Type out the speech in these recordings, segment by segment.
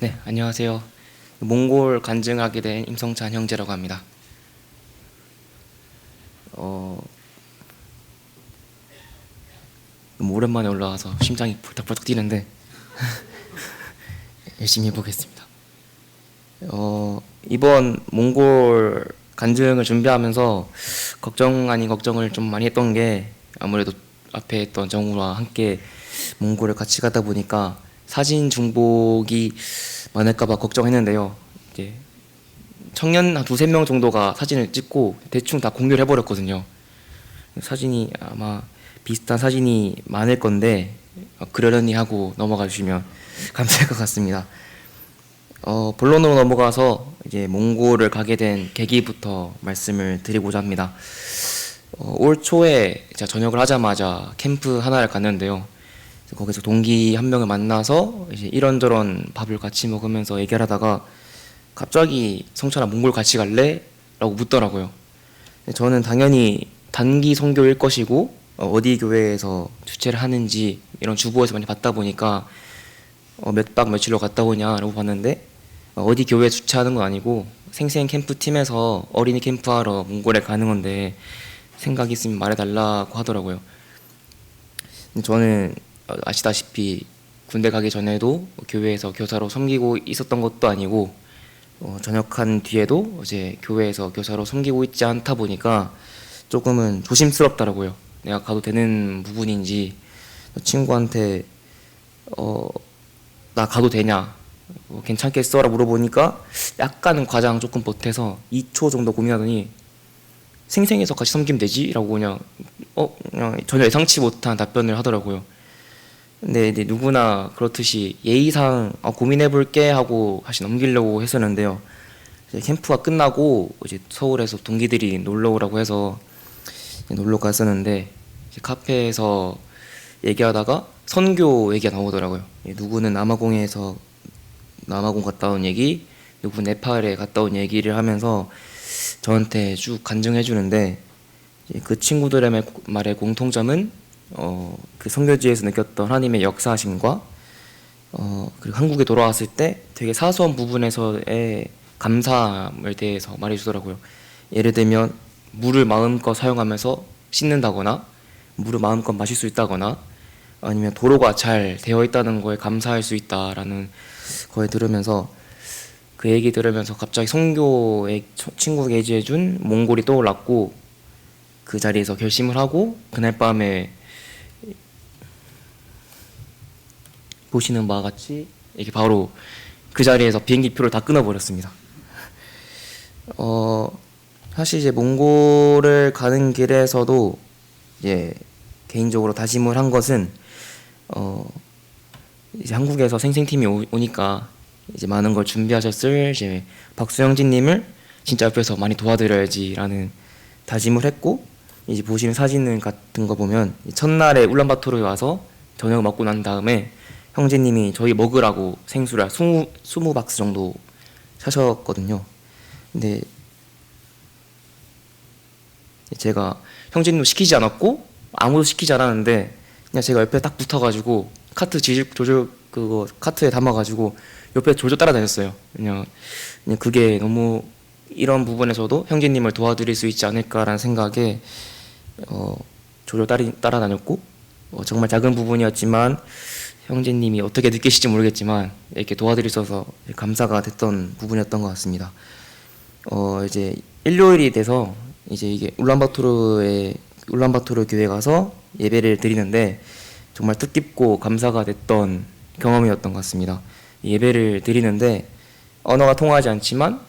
네, 안녕하세요. 몽골 간증하게 된 임성찬 형제라고 합니다. 어, 너무 오랜만에 올라와서 심장이 벌떡벌떡 뛰는데 열심히 해보겠습니다. 이번 몽골 간증을 준비하면서 걱정 아닌 걱정을 좀 많이 했던 게 아무래도 앞에 했던 정우와 함께 몽골을 같이 가다 보니까 사진 중복이 많을까봐 걱정했는데요. 이제 청년 한 두세 명 정도가 사진을 찍고 대충 다 공유를 해버렸거든요. 사진이 아마 비슷한 사진이 많을 건데 그러려니 하고 넘어가 주시면 감사할 것 같습니다. 본론으로 넘어가서 이제 몽골을 가게 된 계기부터 말씀을 드리고자 합니다. 올 초에 제가 전역을 하자마자 캠프 하나를 갔는데요. 거기서 동기 한 명을 만나서 이제 이런저런 밥을 같이 먹으면서 얘기를 하다가 갑자기 성찬아 몽골 같이 갈래? 라고 묻더라고요. 저는 당연히 단기 선교일 것이고 어디 교회에서 주최를 하는지 이런 주보에서 많이 봤다 보니까 몇 박 며칠로 갔다 오냐라고 봤는데 어디 교회 주최하는 건 아니고 생생 캠프 팀에서 어린이 캠프하러 몽골에 가는 건데 생각 있으면 말해달라고 하더라고요. 저는 아시다시피 군대 가기 전에도 교회에서 교사로 섬기고 있었던 것도 아니고 전역한 뒤에도 이제 교회에서 교사로 섬기고 있지 않다 보니까 조금은 조심스럽더라고요. 내가 가도 되는 부분인지 친구한테 나 가도 되냐 괜찮겠어라 물어보니까 약간은 과장 조금 보태서 2초 정도 고민하더니 생생해서 같이 섬기면 되지? 라고 그냥 전혀 예상치 못한 답변을 하더라고요. 근데 이제 누구나 그렇듯이 예의상 고민해볼게 하고 다시 넘기려고 했었는데요. 이제 캠프가 끝나고 이제 서울에서 동기들이 놀러 오라고 해서 놀러 갔었는데 이제 카페에서 얘기하다가 선교 얘기가 나오더라고요. 누구는 남아공 갔다 온 얘기, 누구 네팔에 갔다 온 얘기를 하면서 저한테 쭉 간증해 주는데 그 친구들의 말의 공통점은 그 선교지에서 느꼈던 하나님의 역사하심과 그리고 한국에 돌아왔을 때 되게 사소한 부분에서의 감사함에 대해서 말해주더라고요. 예를 들면 물을 마음껏 사용하면서 씻는다거나 물을 마음껏 마실 수 있다거나 아니면 도로가 잘 되어 있다는 거에 감사할 수 있다라는 거에 들으면서 그 얘기 들으면서 갑자기 선교의 친구가 얘기해준 몽골이 떠올랐고 그 자리에서 결심을 하고 그날 밤에 보시는 바와 같이 이렇게 바로 그 자리에서 비행기표를 다 끊어버렸습니다. 사실 이제 몽골을 가는 길에서도 이제 개인적으로 다짐을 한 것은 이제 한국에서 생생팀이 오니까 이제 많은 걸 준비하셨을 이제 박수영진님을 진짜 옆에서 많이 도와드려야지라는 다짐을 했고 이제 보시는 사진 같은 거 보면 첫날에 울란바토르에 와서 저녁 먹고 난 다음에 형제님이 저희 먹으라고 생수를 20박스 정도 사셨거든요. 근데 제가 형제님 시키지 않았고 아무도 시키지 않았는데 그냥 제가 옆에 딱 붙어가지고 카트 조절 그거 카트에 담아가지고 옆에 졸졸 따라다녔어요. 그냥 그게 너무 이런 부분에서도 형제님을 도와드릴 수 있지 않을까라는 생각에 졸졸 따라다녔고 정말 작은 부분이었지만 형제님이 어떻게 느끼실지 모르겠지만 이렇게 도와드릴 수 있어서 감사가 됐던 부분이었던 것 같습니다. 이제 일요일이 돼서 이제 이게 울란바토르 교회 가서 예배를 드리는데 정말 뜻깊고 감사가 됐던 경험이었던 것 같습니다. 예배를 드리는데 언어가 통하지 않지만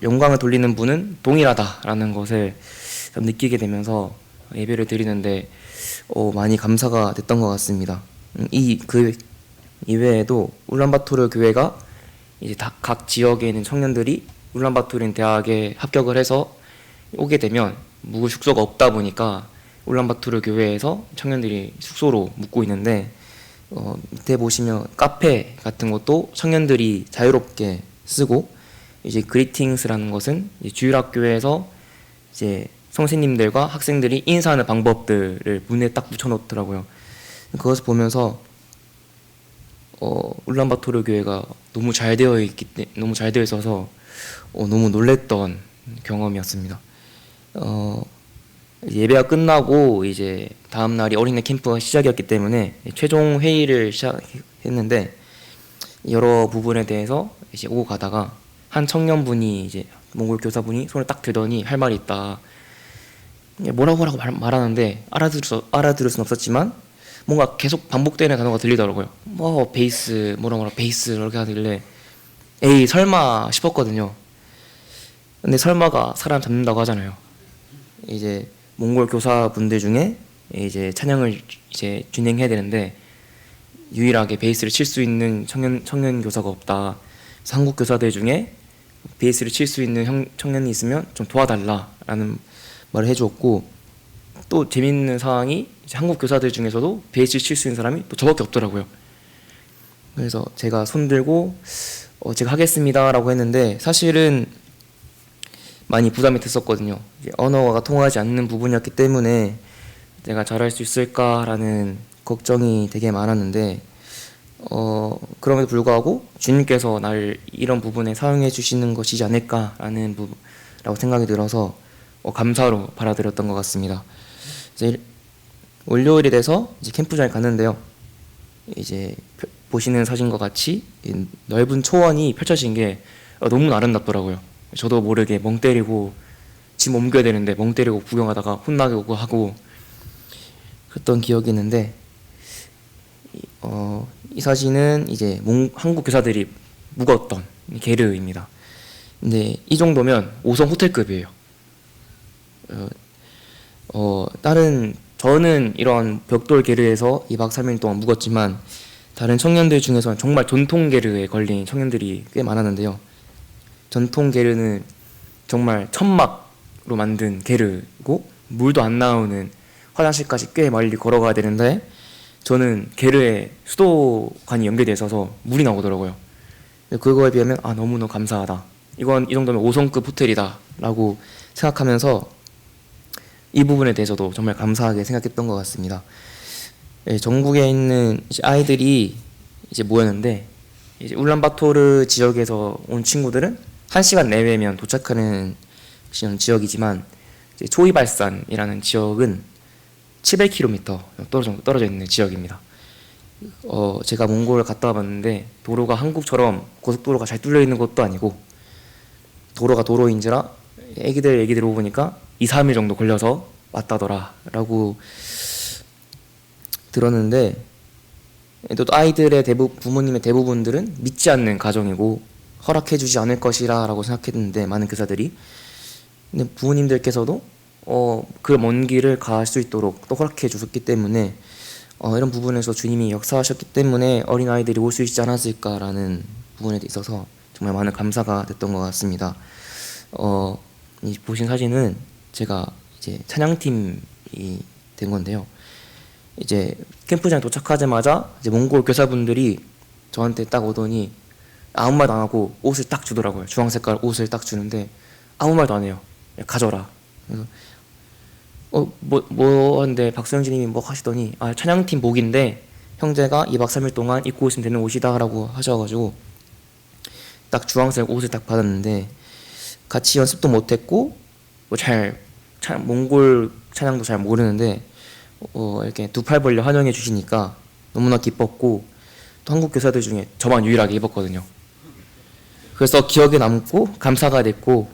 영광을 돌리는 분은 동일하다라는 것을 느끼게 되면서 예배를 드리는데 많이 감사가 됐던 것 같습니다. 그 이외에도 울란바토르 교회가 이제 각 지역에 있는 청년들이 울란바토르 대학에 합격을 해서 오게 되면 묵을 숙소가 없다 보니까 울란바토르 교회에서 청년들이 숙소로 묵고 있는데 밑에 보시면 카페 같은 것도 청년들이 자유롭게 쓰고 이제 그리팅스라는 것은 이제 주일학교에서 이제 선생님들과 학생들이 인사하는 방법들을 문에 딱 붙여놓더라고요. 그것을 보면서 울란바토르 교회가 너무 잘 되어 있어서 너무 놀랬던 경험이었습니다. 예배가 끝나고 이제 다음 날이 어린이 캠프가 시작이었기 때문에 최종 회의를 시작했는데 여러 부분에 대해서 이제 오고 가다가 한 청년분이 이제 몽골 교사분이 손을 딱 들더니 할 말이 있다. 뭐라고 말하는데 알아들을 순 없었지만 뭔가 계속 반복되는 단어가 들리더라고요. 뭐 베이스 뭐라 베이스 이렇게 하길래 에이 설마 싶었거든요. 근데 설마가 사람 잡는다고 하잖아요. 이제 몽골 교사분들 중에 이제 찬양을 이제 진행해야 되는데 유일하게 베이스를 칠 수 있는 청년 교사가 없다. 그래서 한국 교사들 중에 베이스를 칠 수 있는 청년이 있으면 좀 도와달라라는 말을 해주었고, 또 재밌는 상황이 이제 한국 교사들 중에서도 베이스 칠 수 있는 사람이 또 저밖에 없더라고요. 그래서 제가 손 들고 제가 하겠습니다라고 했는데 사실은 많이 부담이 됐었거든요. 이제 언어가 통하지 않는 부분이었기 때문에 내가 잘할 수 있을까라는 걱정이 되게 많았는데 그럼에도 불구하고 주님께서 날 이런 부분에 사용해 주시는 것이지 않을까라는 라고 생각이 들어서 감사로 받아들였던 것 같습니다. 이제 월요일이 돼서 이제 캠프장에 갔는데요. 이제 보시는 사진과 같이 넓은 초원이 펼쳐진 게 너무 아름답더라고요. 저도 모르게 멍 때리고 짐 옮겨야 되는데 멍 때리고 구경하다가 혼나고 하고 그랬던 기억이 있는데 이 사진은 이제 한국 교사들이 묵었던 게르입니다. 근데 이 정도면 5성 호텔급이에요. 저는 이런 벽돌 게르에서 2박 3일 동안 묵었지만 다른 청년들 중에서는 정말 전통 게르에 걸린 청년들이 꽤 많았는데요. 전통 게르는 정말 천막으로 만든 게르고 물도 안 나오는 화장실까지 꽤 멀리 걸어가야 되는데 저는 게르에 수도관이 연결되어 있어서 물이 나오더라고요. 그거에 비하면 너무너무 감사하다. 이 정도면 5성급 호텔이다 라고 생각하면서 이 부분에 대해서도 정말 감사하게 생각했던 것 같습니다. 전국에 있는 아이들이 이제 모였는데 이제 울란바토르 지역에서 온 친구들은 1시간 내외면 도착하는 지역이지만 이제 초이발산이라는 지역은 700km 떨어져 있는 지역입니다. 제가 몽골을 갔다 와봤는데 도로가 한국처럼 고속도로가 잘 뚫려 있는 것도 아니고 도로가 도로인지라 얘기 들어보니까 2-3일 정도 걸려서 왔다더라 라고 들었는데 또 아이들의 부모님의 대부분들은 믿지 않는 가정이고 허락해주지 않을 것이라 라고 생각했는데 많은 교사들이 근데 부모님들께서도 그 먼 길을 갈 수 있도록 또 허락해 주셨기 때문에 이런 부분에서 주님이 역사하셨기 때문에 어린아이들이 올 수 있지 않았을까라는 부분에 있어서 정말 많은 감사가 됐던 것 같습니다. 이 보신 사진은 제가 이제 찬양팀이 된 건데요. 이제 캠프장에 도착하자마자 이제 몽골 교사분들이 저한테 딱 오더니 아무 말도 안 하고 옷을 딱 주더라고요. 주황 색깔 옷을 딱 주는데 아무 말도 안 해요. 가져라. 그래서 뭐 하는데 박수영진님이 뭐 하시더니 찬양팀 복인데 형제가 2박 3일 동안 입고 있으면 되는 옷이다 라고 하셔가지고 딱 주황색 옷을 딱 받았는데 같이 연습도 못했고 몽골 찬양도 잘 모르는데 이렇게 두 팔 벌려 환영해 주시니까 너무나 기뻤고 또 한국 교사들 중에 저만 유일하게 입었거든요. 그래서 기억에 남고 감사가 됐고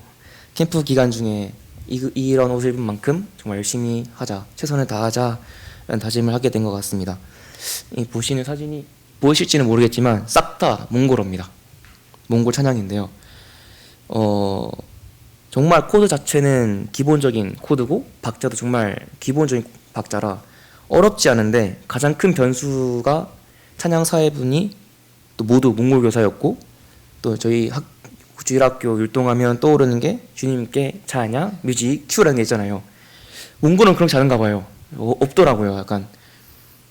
캠프 기간 중에 이런 옷을 입은 만큼 정말 열심히 하자, 최선을 다하자 라는 다짐을 하게 된 것 같습니다. 이 보시는 사진이 보이실지는 모르겠지만 싹 다 몽골어입니다. 몽골 찬양인데요. 정말 코드 자체는 기본적인 코드고 박자도 정말 기본적인 박자라 어렵지 않은데 가장 큰 변수가 찬양 사회분이 또 모두 몽골 교사였고 또 저희 주일학교 율동하면 떠오르는 게 주님께 찬양, 뮤직, 큐라는 게 있잖아요. 몽골은 그렇지 않은가 봐요. 없더라고요. 약간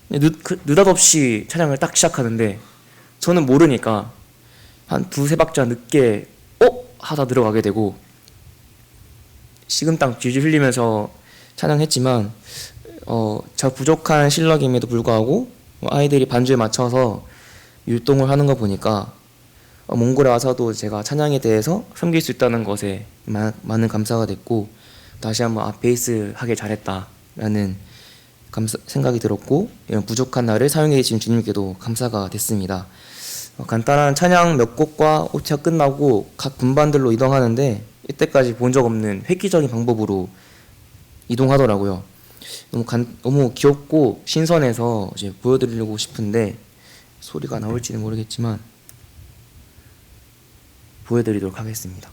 느닷없이 찬양을 딱 시작하는데 저는 모르니까 한 2-3박자 늦게 하다 들어가게 되고 식은땀 질질 흘리면서 찬양했지만 저 부족한 실력임에도 불구하고 아이들이 반주에 맞춰서 율동을 하는 거 보니까 몽골에 와서도 제가 찬양에 대해서 섬길 수 있다는 것에 많은 감사가 됐고, 다시 한번 베이스 하길 잘했다라는 생각이 들었고, 이런 부족한 나를 사용해 주신 주님께도 감사가 됐습니다. 간단한 찬양 몇 곡과 오차 끝나고 각 분반들로 이동하는데, 이때까지 본 적 없는 획기적인 방법으로 이동하더라고요. 너무 귀엽고 신선해서 이제 보여드리려고 싶은데, 소리가 나올지는 모르겠지만 보여드리도록 하겠습니다.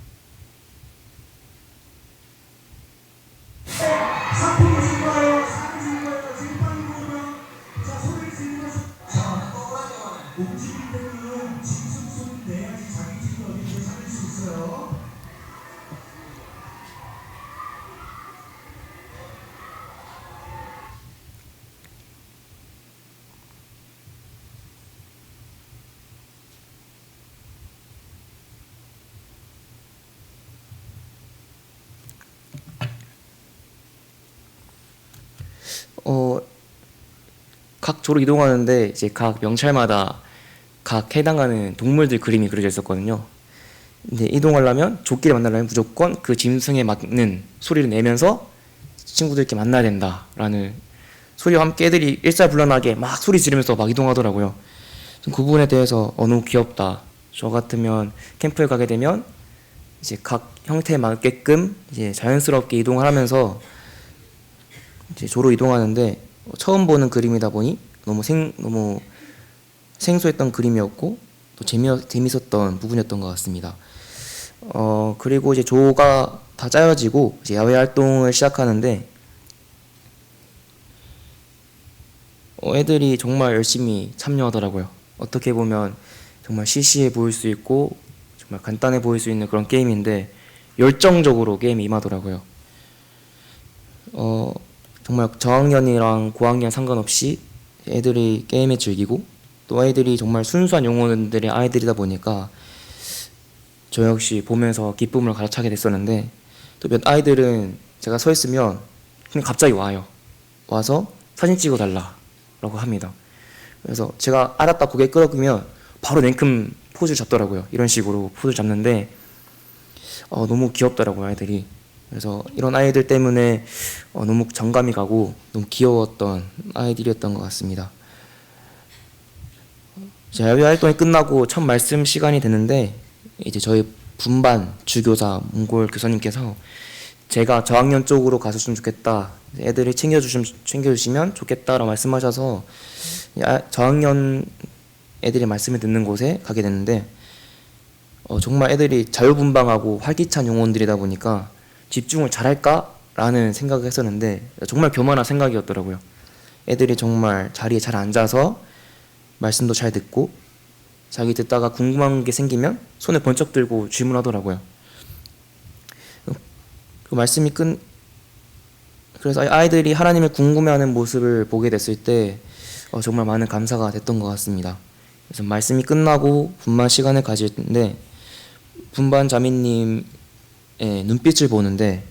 각 조로 이동하는데 이제 각 명찰마다 각 해당하는 동물들 그림이 그려져 있었거든요. 근데 이동하려면 조끼를 만나려면 무조건 그 짐승에 맞는 소리를 내면서 친구들끼리 만나야 된다라는 소리와 함께 애들이 일사불란하게 막 소리 지르면서 막 이동하더라고요. 그 부분에 대해서 너무 귀엽다. 저 같으면 캠프에 가게 되면 이제 각 형태에 맞게끔 이제 자연스럽게 이동을 하면서 이제 조로 이동하는데, 처음 보는 그림이다 보니 너무 생소했던 그림이었고 또 재밌었던 부분이었던 것 같습니다. 그리고 이제 조가 다 짜여지고 이제 야외 활동을 시작하는데, 애들이 정말 열심히 참여하더라고요. 어떻게 보면 정말 시시해 보일 수 있고 정말 간단해 보일 수 있는 그런 게임인데 열정적으로 게임에 임하더라고요. 정말 저학년이랑 고학년 상관없이 애들이 게임에 즐기고, 또 아이들이 정말 순수한 영혼들의 아이들이다 보니까 저 역시 보면서 기쁨을 가득차게 됐었는데, 또 몇 아이들은 제가 서 있으면 그냥 갑자기 와서 사진 찍어달라고 합니다. 그래서 제가 알았다 고개 끄덕이면 바로 냉큼 포즈를 잡더라고요. 이런 식으로 포즈를 잡는데 너무 귀엽더라고요, 아이들이. 그래서 이런 아이들 때문에 너무 정감이 가고 너무 귀여웠던 아이들이었던 것 같습니다. 야외 활동이 끝나고 첫 말씀 시간이 됐는데, 이제 저희 분반 주교사 몽골 교사님께서 제가 저학년 쪽으로 갔으면 좋겠다, 애들이 챙겨주시면 좋겠다라고 말씀하셔서 저학년 애들이 말씀을 듣는 곳에 가게 됐는데, 정말 애들이 자유분방하고 활기찬 영혼들이다 보니까 집중을 잘할까라는 생각을 했었는데 정말 교만한 생각이었더라고요. 애들이 정말 자리에 잘 앉아서 말씀도 잘 듣고, 자기 듣다가 궁금한 게 생기면 손에 번쩍 들고 질문하더라고요. 그 말씀이 그래서 아이들이 하나님을 궁금해하는 모습을 보게 됐을 때 정말 많은 감사가 됐던 것 같습니다. 그래서 말씀이 끝나고 분반 시간을 가질 텐데, 분반 자매님의 눈빛을 보는데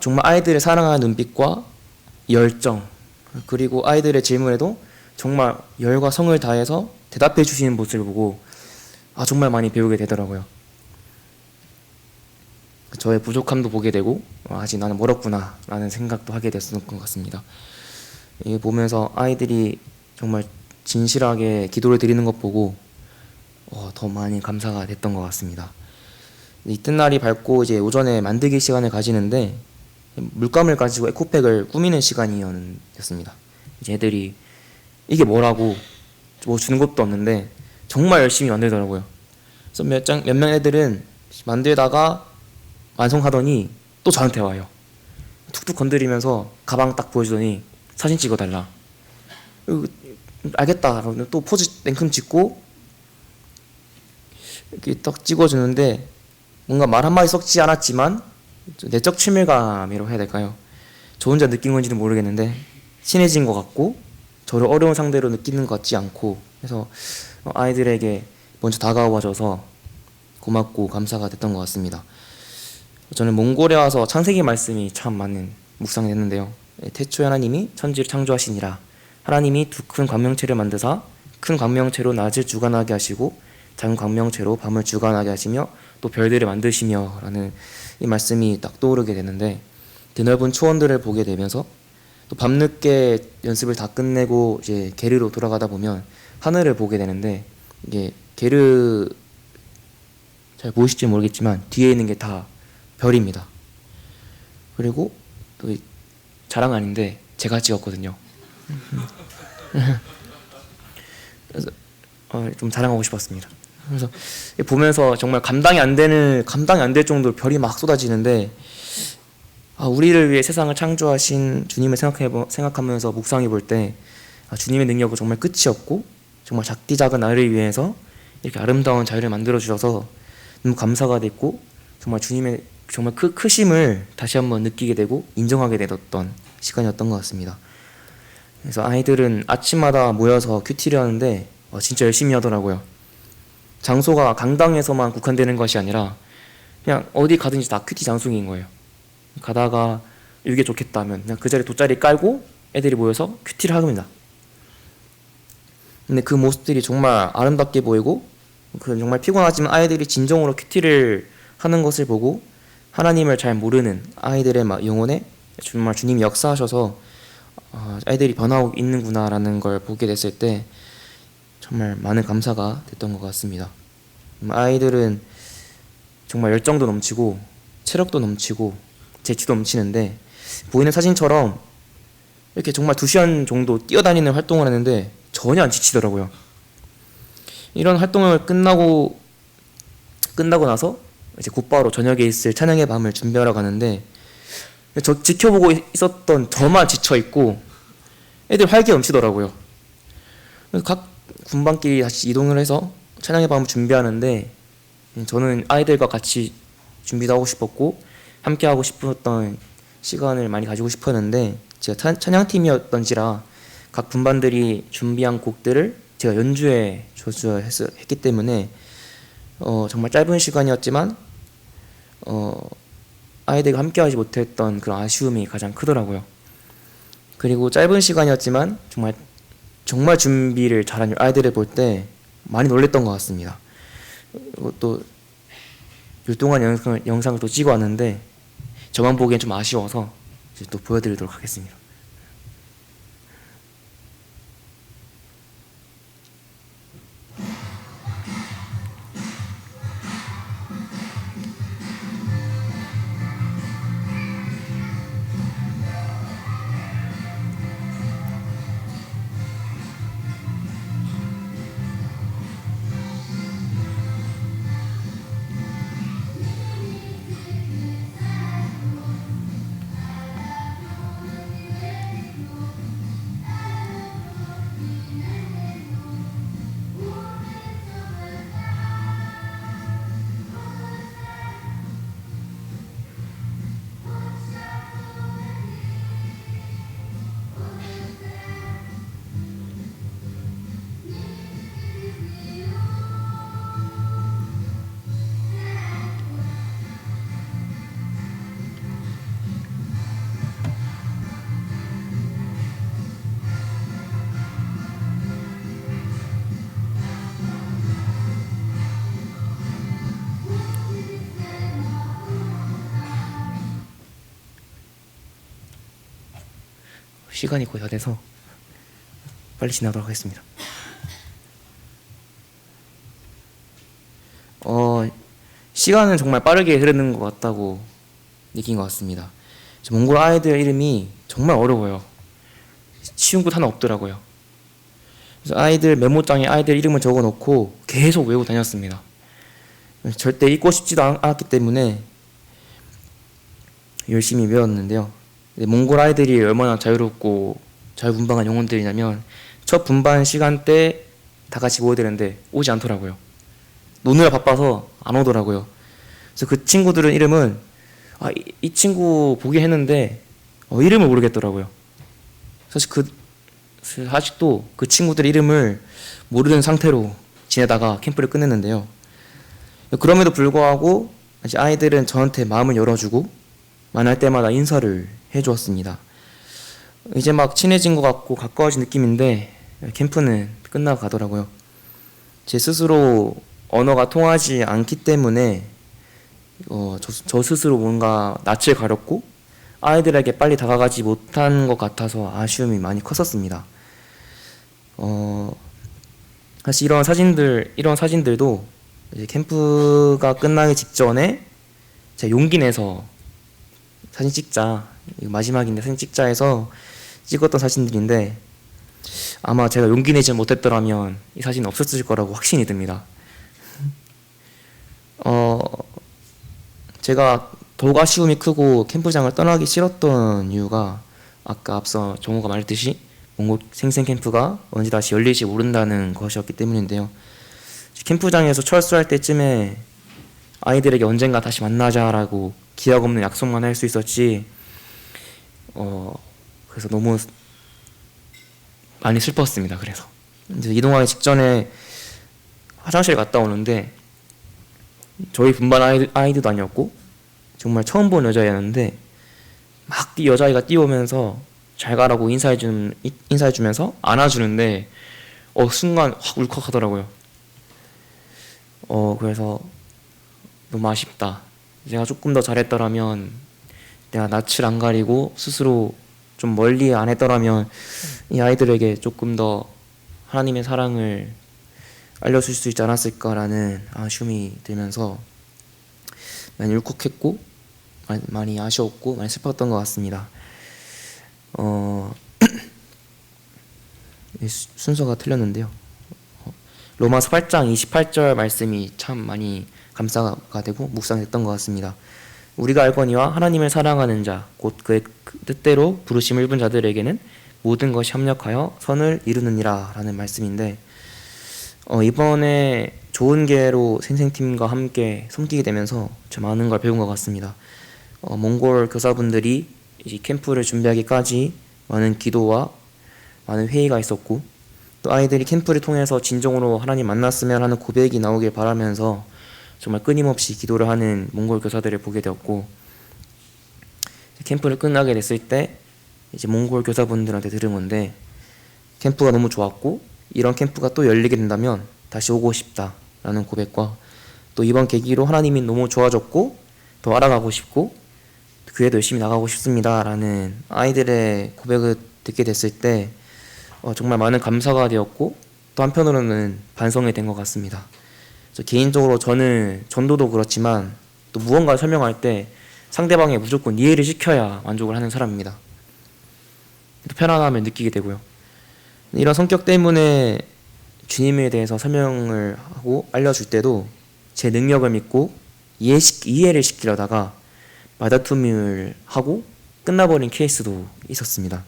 정말 아이들을 사랑하는 눈빛과 열정, 그리고 아이들의 질문에도 정말 열과 성을 다해서 대답해 주시는 모습을 보고 정말 많이 배우게 되더라고요. 저의 부족함도 보게 되고 아직 나는 멀었구나 라는 생각도 하게 됐던 것 같습니다. 이게 보면서 아이들이 정말 진실하게 기도를 드리는 것 보고 더 많이 감사가 됐던 것 같습니다. 이튿날이 밝고 이제 오전에 만들기 시간을 가지는데, 물감을 가지고 에코백을 꾸미는 시간이었습니다. 이제 애들이 이게 뭐라고 뭐 주는 것도 없는데 정말 열심히 만들더라고요. 그래서 몇몇 애들은 만들다가 완성하더니 또 저한테 와요. 툭툭 건드리면서 가방 딱 보여주더니 사진 찍어달라. 알겠다. 또 포즈 냉큼 찍고 이렇게 딱 찍어주는데, 뭔가 말 한마디 섞지 않았지만 내적 친밀감이라고 해야 될까요? 저 혼자 느낀 건지는 모르겠는데 친해진 것 같고, 저를 어려운 상대로 느끼는 것 같지 않고 해서 아이들에게 먼저 다가와줘서 고맙고 감사가 됐던 것 같습니다. 저는 몽골에 와서 창세기 말씀이 참 많은 묵상이 됐는데요. 태초에 하나님이 천지를 창조하시니라. 하나님이 두 큰 광명체를 만드사 큰 광명체로 낮을 주관하게 하시고 작은 광명체로 밤을 주관하게 하시며 또 별들을 만드시며 라는 이 말씀이 딱 떠오르게 되는데, 드넓은 초원들을 보게 되면서 또 밤늦게 연습을 다 끝내고 이제 게르로 돌아가다 보면 하늘을 보게 되는데, 이게 게르 잘 보이실지 모르겠지만 뒤에 있는 게 다 별입니다. 그리고 또 자랑 아닌데 제가 찍었거든요. 그래서 좀 자랑하고 싶었습니다. 그래서 보면서 정말 감당이 안 될 정도로 별이 막 쏟아지는데, 우리를 위해 세상을 창조하신 주님을 생각하면서 묵상해 볼 때 주님의 능력은 정말 끝이 없고 정말 작디 작은 나를 위해서 이렇게 아름다운 자유를 만들어 주셔서 너무 감사가 됐고, 정말 주님의 정말 크심을 다시 한번 느끼게 되고 인정하게 되었던 시간이었던 것 같습니다. 그래서 아이들은 아침마다 모여서 큐티를 하는데 진짜 열심히 하더라고요. 장소가 강당에서만 국한되는 것이 아니라 그냥 어디 가든지 다 큐티 장소인 거예요. 가다가 이게 좋겠다 하면 그냥 그 자리에 돗자리 깔고 애들이 모여서 큐티를 합니다. 근데 그 모습들이 정말 아름답게 보이고, 정말 피곤하지만 아이들이 진정으로 큐티를 하는 것을 보고 하나님을 잘 모르는 아이들의 영혼에 정말 주님이 역사하셔서 아이들이 변하고 있는구나라는 걸 보게 됐을 때 정말 많은 감사가 됐던 것 같습니다. 아이들은 정말 열정도 넘치고 체력도 넘치고 재치도 넘치는데, 보이는 사진처럼 이렇게 정말 2시간 정도 뛰어다니는 활동을 하는데 전혀 안 지치더라고요. 이런 활동을 끝나고 나서 이제 곧바로 저녁에 있을 찬양의 밤을 준비하러 가는데, 저 지켜보고 있었던 저만 지쳐 있고 애들 활기 넘치더라고요. 각 군반끼리 다시 이동을 해서 찬양의 밤을 준비하는데, 저는 아이들과 같이 준비도 하고 싶었고 함께 하고 싶었던 시간을 많이 가지고 싶었는데, 제가 찬양팀이었던지라 각 분반들이 준비한 곡들을 제가 연주해 했기 때문에 정말 짧은 시간이었지만 아이들과 함께 하지 못했던 그런 아쉬움이 가장 크더라고요. 그리고 짧은 시간이었지만 정말 준비를 잘한 아이들을 볼 때 많이 놀랬던 것 같습니다. 또 율동한 영상을 또 찍어 왔는데 저만 보기엔 좀 아쉬워서 이제 또 보여드리도록 하겠습니다. 시간이 거의 다 돼서 빨리 지나도록 하겠습니다. 시간은 정말 빠르게 흐르는 것 같다고 느낀 것 같습니다. 몽골 아이들 이름이 정말 어려워요. 쉬운 곳 하나 없더라고요. 그래서 아이들 메모장에 아이들 이름을 적어놓고 계속 외우고 다녔습니다. 절대 잊고 싶지도 않았기 때문에 열심히 외웠는데요. 몽골 아이들이 얼마나 자유롭고 자유분방한 영혼들이냐면 첫 분반 시간 때 다 같이 모여야 되는데 오지 않더라고요. 노느라 바빠서 안 오더라고요. 그래서 그 친구들은 이름은 이 친구 보긴 했는데 이름을 모르겠더라고요. 사실 아직도 그 친구들 이름을 모르는 상태로 지내다가 캠프를 끝냈는데요. 그럼에도 불구하고 아이들은 저한테 마음을 열어주고 만날 때마다 인사를 해주었습니다. 이제 막 친해진 것 같고 가까워진 느낌인데 캠프는 끝나고 가더라고요. 제 스스로 언어가 통하지 않기 때문에 저 스스로 뭔가 낯을 가렸고 아이들에게 빨리 다가가지 못한 것 같아서 아쉬움이 많이 컸었습니다. 사실 이런 사진들도 이제 캠프가 끝나기 직전에 제가 용기 내서 사진 찍자, 이거 마지막인데 사진 찍자 해서 찍었던 사진들인데 아마 제가 용기 내지 못했더라면 이 사진은 없었을 거라고 확신이 듭니다. 제가 더욱 아쉬움이 크고 캠프장을 떠나기 싫었던 이유가 아까 앞서 정우가 말했듯이 몽골 생생 캠프가 언제 다시 열릴지 모른다는 것이었기 때문인데요. 캠프장에서 철수할 때쯤에 아이들에게 언젠가 다시 만나자라고 기약 없는 약속만 할 수 있었지 그래서 너무 많이 슬펐습니다. 그래서 이제 이동하기 직전에 화장실 갔다 오는데 저희 분반 아이들도 아니었고 정말 처음 본 여자애였는데 막 여자아이가 뛰어오면서 잘 가라고 인사해주면서 안아주는데 순간 확 울컥하더라고요. 그래서 너무 아쉽다. 제가 조금 더 잘했더라면, 내가 낯을 안 가리고 스스로 좀 멀리 안 했더라면 이 아이들에게 조금 더 하나님의 사랑을 알려줄 수 있지 않았을까라는 아쉬움이 들면서 많이 울컥했고 많이 아쉬웠고 많이 슬펐던 것 같습니다. 순서가 틀렸는데요. 로마서 8장 28절 말씀이 참 많이 감사가 되고 묵상했던 것 같습니다. 우리가 알거니와 하나님을 사랑하는 자 곧 그의 뜻대로 부르심을 입은 자들에게는 모든 것이 합력하여 선을 이루느니라 라는 말씀인데 이번에 좋은 기회로 생생팀과 함께 섬기게 되면서 참 많은 걸 배운 것 같습니다. 몽골 교사분들이 이 캠프를 준비하기까지 많은 기도와 많은 회의가 있었고 또 아이들이 캠프를 통해서 진정으로 하나님 만났으면 하는 고백이 나오길 바라면서 정말 끊임없이 기도를 하는 몽골 교사들을 보게 되었고 캠프를 끝나게 됐을 때 이제 몽골 교사분들한테 들은 건데 캠프가 너무 좋았고 이런 캠프가 또 열리게 된다면 다시 오고 싶다라는 고백과 또 이번 계기로 하나님이 너무 좋아졌고 더 알아가고 싶고 교회도 열심히 나가고 싶습니다라는 아이들의 고백을 듣게 됐을 때 정말 많은 감사가 되었고 또 한편으로는 반성이 된 것 같습니다. 개인적으로 저는 전도도 그렇지만 또 무언가를 설명할 때 상대방에 무조건 이해를 시켜야 만족을 하는 사람입니다. 또 편안함을 느끼게 되고요. 이런 성격 때문에 주님에 대해서 설명을 하고 알려줄 때도 제 능력을 믿고 이해를 시키려다가 말다툼을 하고 끝나버린 케이스도 있었습니다.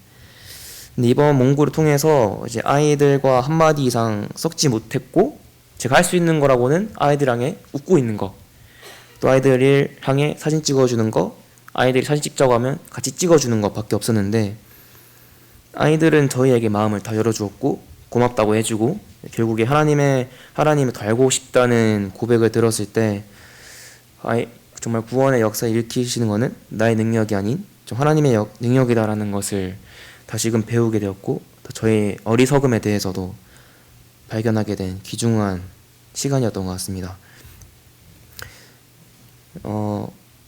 근데 이번 몽골을 통해서 이제 아이들과 한마디 이상 섞지 못했고 제가 할 수 있는 거라고는 아이들 향해 웃고 있는 거, 또 아이들을 향해 사진 찍어주는 거, 아이들이 사진 찍자고 하면 같이 찍어주는 것밖에 없었는데 아이들은 저희에게 마음을 다 열어주었고 고맙다고 해주고 결국에 하나님을 더 알고 싶다는 고백을 들었을 때 정말 구원의 역사를 일으키시는 것은 나의 능력이 아닌 좀 하나님의 능력이다라는 것을 다시금 배우게 되었고 저의 어리석음에 대해서도 발견하게 된 귀중한 시간이었던 것 같습니다.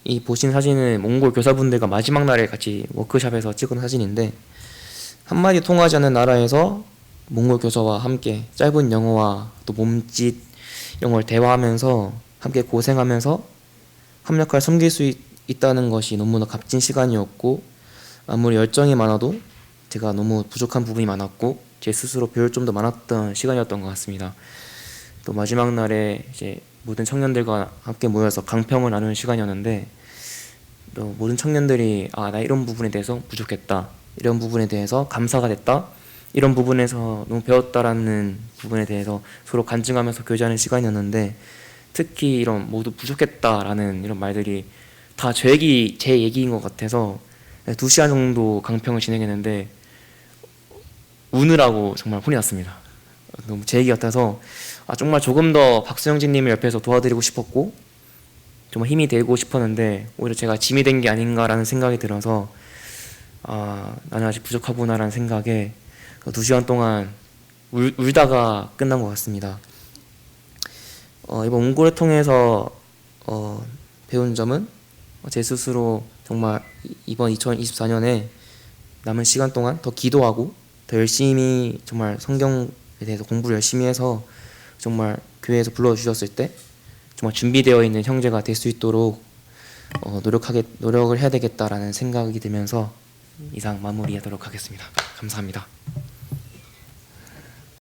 이 보신 사진은 몽골 교사분들과 마지막 날에 같이 워크숍에서 찍은 사진인데 한마디 통하지 않는 나라에서 몽골 교사와 함께 짧은 영어와 또 몸짓 이런 걸 대화하면서 함께 고생하면서 합력하여 섬길 수 있다는 것이 너무나 값진 시간이었고 아무리 열정이 많아도 제가 너무 부족한 부분이 많았고 제 스스로 배울 점도 많았던 시간이었던 것 같습니다. 또 마지막 날에 이제 모든 청년들과 함께 모여서 강평을 나누는 시간이었는데 또 모든 청년들이 나 이런 부분에 대해서 부족했다, 이런 부분에 대해서 감사가 됐다, 이런 부분에서 너무 배웠다라는 부분에 대해서 서로 간증하면서 교제하는 시간이었는데 특히 이런 모두 부족했다라는 이런 말들이 다 제 얘기인 것 같아서 2시간 정도 강평을 진행했는데 우느라고 정말 혼이 났습니다. 너무 제 얘기 같아서 정말 조금 더 박수영진님을 옆에서 도와드리고 싶었고 정말 힘이 되고 싶었는데 오히려 제가 짐이 된 게 아닌가라는 생각이 들어서 나는 아직 부족하구나라는 생각에 2시간 동안 울다가 끝난 것 같습니다. 이번 몽골을 통해서 배운 점은 제 스스로 정말 이번 2024년에 남은 시간 동안 더 기도하고 더 열심히 정말 성경에 대해서 공부를 열심히 해서 정말 교회에서 불러주셨을 때 정말 준비되어 있는 형제가 될 수 있도록 노력을 해야 되겠다라는 생각이 들면서 이상 마무리하도록 하겠습니다. 감사합니다.